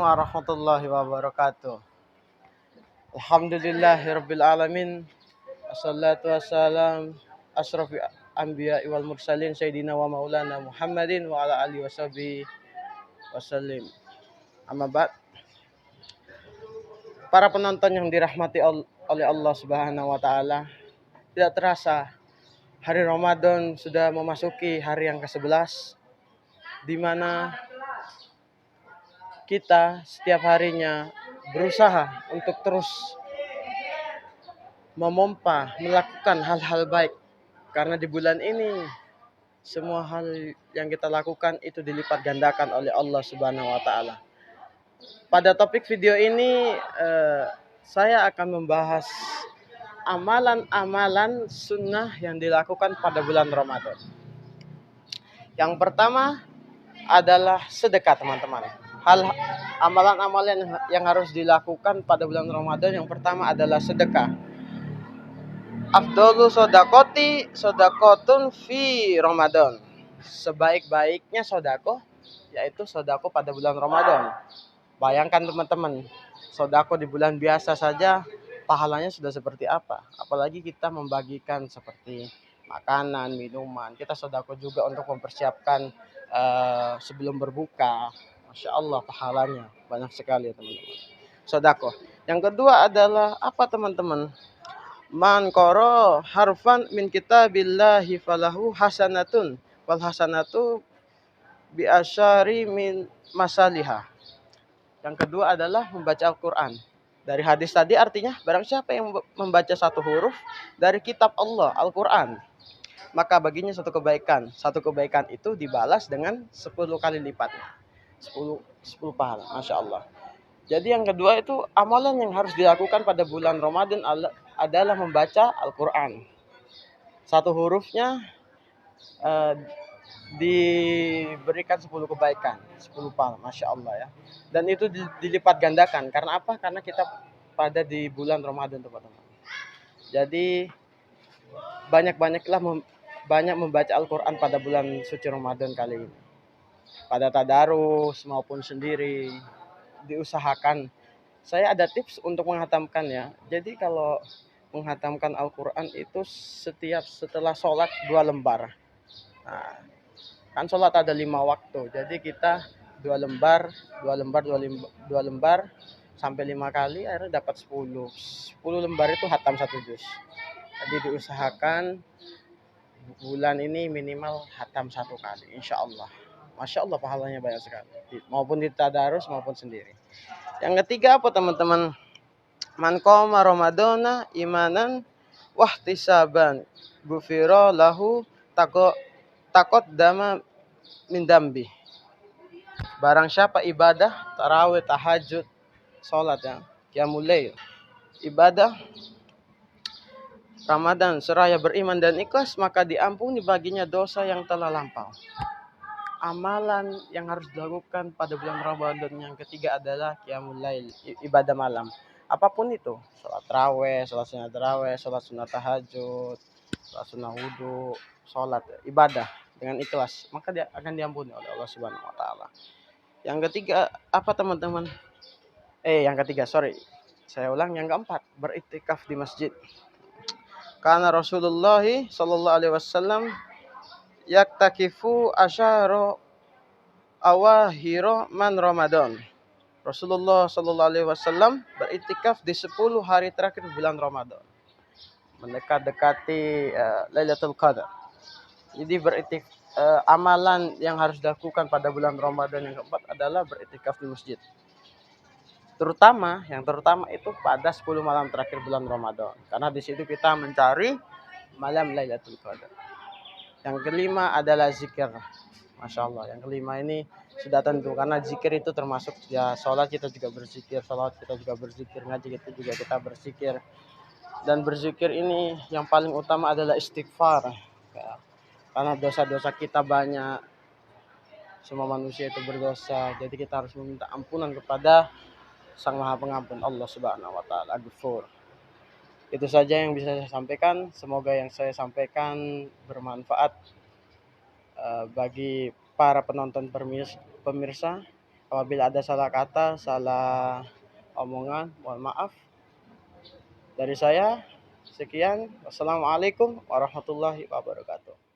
warahmatullahi wabarakatuh. Alhamdulillahirabbil alamin. Wassalatu wassalam asrofi anbiya wal mursalin sayyidina wa maulana Muhammadin wa ala alihi washabihi wasallim. Amma ba'd. Para penonton yang dirahmati oleh Allah Subhanahu wa taala, tidak terasa hari Ramadan sudah memasuki hari yang ke-11, di mana kita setiap harinya berusaha untuk terus memompa, melakukan hal-hal baik. Karena di bulan ini semua hal yang kita lakukan itu dilipat gandakan oleh Allah Subhanahu wa taala. Pada topik video ini saya akan membahas amalan-amalan sunnah yang dilakukan pada bulan Ramadan. Yang pertama adalah sedekah, teman-teman. Amalan-amalan yang harus dilakukan pada bulan Ramadan, yang pertama adalah sedekah. Afdhalu sodakotun fi Ramadan. Sebaik-baiknya sodako yaitu sodako pada bulan Ramadan. Bayangkan teman-teman, sodako di bulan biasa saja pahalanya sudah seperti apa. Apalagi kita membagikan seperti makanan, minuman. Kita sodako juga untuk mempersiapkan sebelum berbuka. Masya Allah, pahalanya banyak sekali ya teman-teman. Sodako. Yang kedua adalah apa teman-teman? Man qara harfan min kitabillahi falahu hasanatun wal hasanatu bi asyari min masaliha. Yang kedua adalah membaca Al-Qur'an. Dari hadis tadi artinya barang siapa yang membaca satu huruf dari kitab Allah, Al-Qur'an, maka baginya satu kebaikan. Satu kebaikan itu dibalas dengan 10 kali lipatnya. 10 pahala, Masya Allah. Jadi yang kedua itu amalan yang harus dilakukan pada bulan Ramadan adalah membaca Al-Quran. Satu hurufnya diberikan 10 kebaikan, 10 pahala, Masya Allah ya. Dan itu dilipat gandakan. Karena apa? Karena kita pada di bulan Ramadan, teman-teman. Jadi banyak membaca Al-Quran pada bulan suci Ramadan kali ini. Pada tadarus maupun sendiri, diusahakan. Saya ada tips untuk menghatamkannya. Jadi kalau menghatamkan Al-Quran itu setelah sholat 2 lembar. Nah, kan sholat ada 5 waktu. Jadi kita 2 lembar sampai 5 kali, akhirnya dapat 10. 10 lembar itu hatam 1 juz. Jadi diusahakan bulan ini minimal hatam 1 kali, insya Allah. Masya Allah, pahalanya banyak sekali. Maupun di tadarus maupun sendiri. Yang ketiga apa teman-teman? Man qoma ramadana imanan wahtisaban ghufira lahu taqaddama min dambi. Barang siapa ibadah tarawih, tahajud, salat ya, qiyamul lail, ibadah Ramadan seraya beriman dan ikhlas, maka diampuni baginya dosa yang telah lampau. Amalan yang harus dilakukan pada bulan Ramadan yang ketiga adalah qiyamul lail, ibadah malam. Apapun itu, sholat tarawih, sholat sunat tarawih, sholat sunat tahajud, sholat sunat wudu, sholat ibadah dengan ikhlas, maka dia akan diampuni oleh Allah Subhanahu wa taala. Yang ketiga apa teman-teman? Saya ulang, yang keempat, beriktikaf di masjid. Karena Rasulullah sallallahu alaihi wasallam yaktakifu asyara awahiro man Ramadan. Rasulullah sallallahu alaihi wasallam beriktikaf di 10 hari terakhir bulan Ramadan. Mendekat-dekati Lailatul Qadar. Jadi amalan yang harus dilakukan pada bulan Ramadan yang keempat adalah beriktikaf di masjid. Yang terutama itu pada 10 malam terakhir bulan Ramadan. Karena di situ kita mencari malam Lailatul Qadar. Yang kelima adalah zikir. Masya Allah, yang kelima ini sudah tentu, karena zikir itu termasuk ya, sholat kita juga berzikir, ngaji kita juga berzikir. Dan berzikir ini yang paling utama adalah istighfar ya. Karena dosa-dosa kita banyak, semua manusia itu berdosa, jadi kita harus meminta ampunan kepada Sang Maha Pengampun, Allah Subhanahu wa taala, Al-Ghafur. Itu saja yang bisa saya sampaikan. Semoga yang saya sampaikan bermanfaat bagi para penonton pemirsa. Apabila ada salah kata, salah omongan, mohon maaf. Dari saya, sekian. Wassalamualaikum warahmatullahi wabarakatuh.